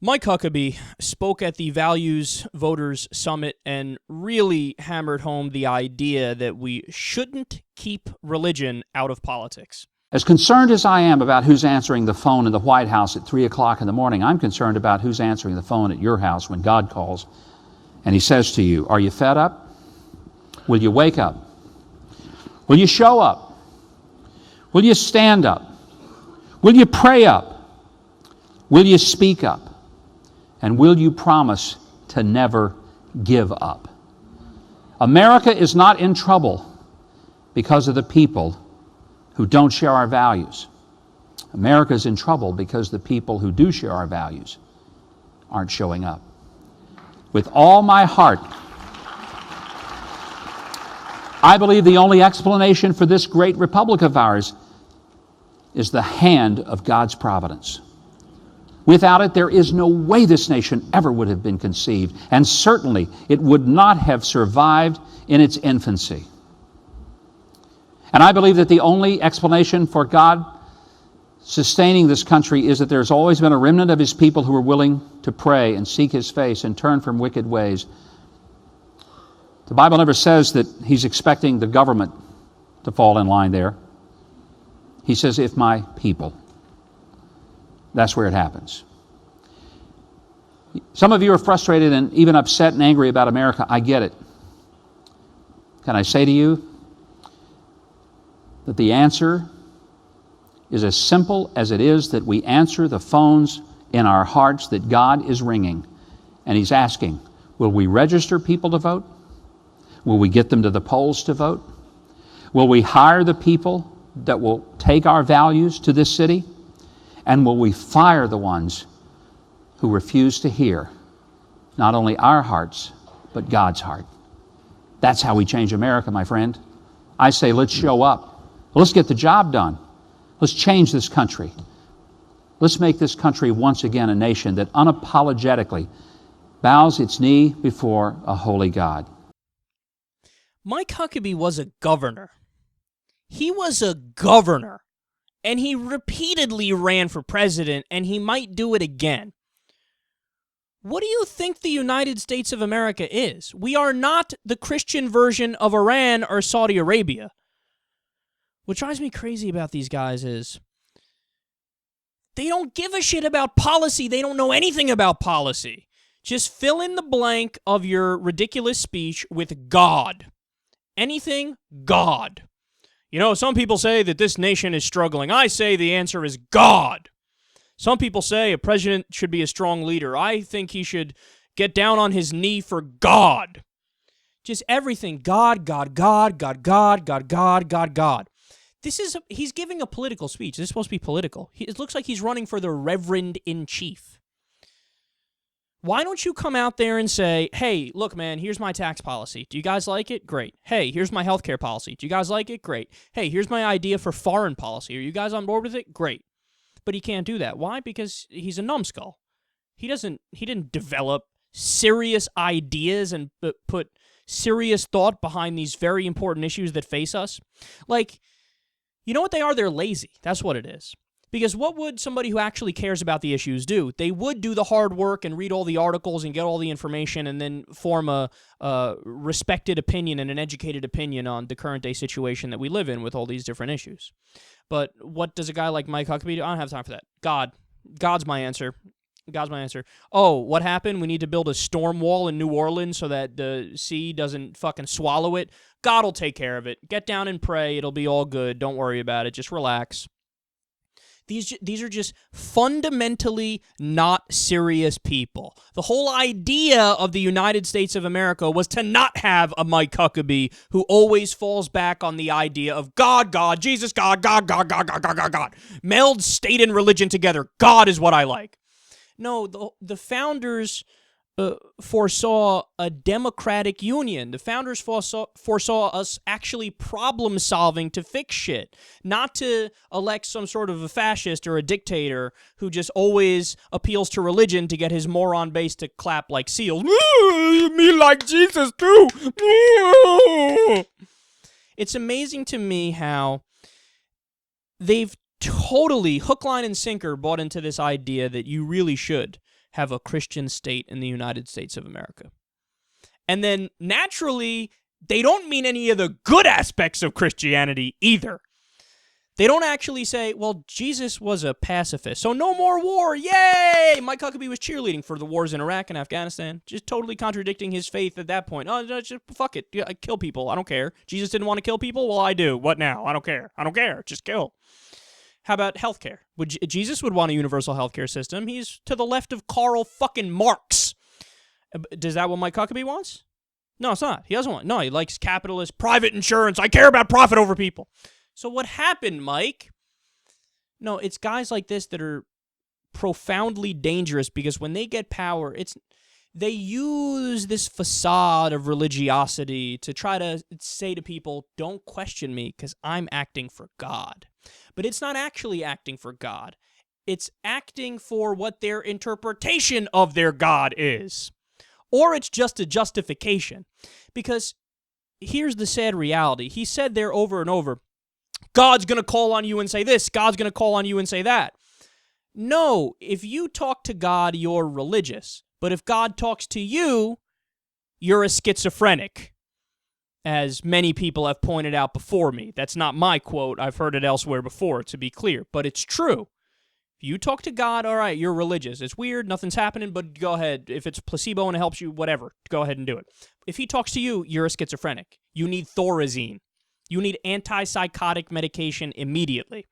Mike Huckabee spoke at the Values Voters Summit and really hammered home the idea that we shouldn't keep religion out of politics. As concerned as I am about who's answering the phone in the White House at 3 o'clock in the morning, I'm concerned about who's answering the phone at your house when God calls and He says to you, are you fed up? Will you wake up? Will you show up? Will you stand up? Will you pray up? Will you speak up? And will you promise to never give up? America is not in trouble because of the people who don't share our values. America is in trouble because the people who do share our values aren't showing up. With all my heart, I believe the only explanation for this great republic of ours is the hand of God's providence. Without it, there is no way this nation ever would have been conceived, and certainly it would not have survived in its infancy. And I believe that the only explanation for God sustaining this country is that there's always been a remnant of His people who are willing to pray and seek His face and turn from wicked ways. The Bible never says that He's expecting the government to fall in line there. He says, if my people. That's where it happens. Some of you are frustrated and even upset and angry about America. I get it. Can I say to you that the answer is as simple as it is that we answer the phones in our hearts that God is ringing, and He's asking, will we register people to vote? Will we get them to the polls to vote? Will we hire the people that will take our values to this city? And will we fire the ones who refuse to hear not only our hearts, but God's heart? That's how we change America, my friend. I say, let's show up. Let's get the job done. Let's change this country. Let's make this country once again a nation that unapologetically bows its knee before a holy God. Mike Huckabee was a governor. He was a governor. And he repeatedly ran for president, and he might do it again. What do you think the United States of America is? We are not the Christian version of Iran or Saudi Arabia. What drives me crazy about these guys is they don't give a shit about policy. They don't know anything about policy. Just fill in the blank of your ridiculous speech with God. Anything, God. You know, some people say that this nation is struggling. I say the answer is God. Some people say a president should be a strong leader. I think he should get down on his knee for God. Just everything. God, God, God, God, God, God, God, God, God. He's giving a political speech. This is supposed to be political. It looks like he's running for the Reverend-in-Chief. Why don't you come out there and say, hey, look, man, here's my tax policy. Do you guys like it? Great. Hey, here's my healthcare policy. Do you guys like it? Great. Hey, here's my idea for foreign policy. Are you guys on board with it? Great. But he can't do that. Why? Because he's a numbskull. He didn't develop serious ideas and put serious thought behind these very important issues that face us. Like, you know what they are? They're lazy. That's what it is. Because what would somebody who actually cares about the issues do? They would do the hard work and read all the articles and get all the information and then form a respected opinion and an educated opinion on the current day situation that we live in with all these different issues. But what does a guy like Mike Huckabee do? I don't have time for that. God's my answer. God's my answer. Oh, what happened? We need to build a storm wall in New Orleans so that the sea doesn't fucking swallow it. God will take care of it. Get down and pray. It'll be all good. Don't worry about it. Just relax. These are just fundamentally not serious people. The whole idea of the United States of America was to not have a Mike Huckabee who always falls back on the idea of God, God, Jesus, God, God, God, God, God, God, God, God. Meld state and religion together. God is what I like. No, the founders foresaw a democratic union. The founders foresaw us actually problem-solving to fix shit, not to elect some sort of a fascist or a dictator who just always appeals to religion to get his moron base to clap like seals. Me like Jesus too. It's amazing to me how they've totally, hook, line, and sinker, bought into this idea that you really should have a Christian state in the United States of America. And then, naturally, they don't mean any of the good aspects of Christianity either. They don't actually say, well, Jesus was a pacifist, so no more war, yay! Mike Huckabee was cheerleading for the wars in Iraq and Afghanistan, just totally contradicting his faith at that point. Oh, just fuck it, kill people, I don't care. Jesus didn't want to kill people? Well, I do. What now? I don't care, just kill. How about healthcare? Jesus would want a universal healthcare system. He's to the left of Karl fucking Marx. Is that what Mike Huckabee wants? No, it's not. He doesn't want. No, he likes capitalist, private insurance. I care about profit over people. So what happened, Mike? No, it's guys like this that are profoundly dangerous because when they get power, they use this facade of religiosity to try to say to people, don't question me because I'm acting for God. But it's not actually acting for God. It's acting for what their interpretation of their God is. Or it's just a justification. Because here's the sad reality. He said there over and over, God's going to call on you and say this. God's going to call on you and say that. No, if you talk to God, you're religious. But if God talks to you, you're a schizophrenic. As many people have pointed out before me. That's not my quote. I've heard it elsewhere before, to be clear. But it's true. If you talk to God, all right, you're religious. It's weird, nothing's happening, but go ahead. If it's placebo and it helps you, whatever, go ahead and do it. If he talks to you, you're a schizophrenic. You need Thorazine. You need antipsychotic medication immediately.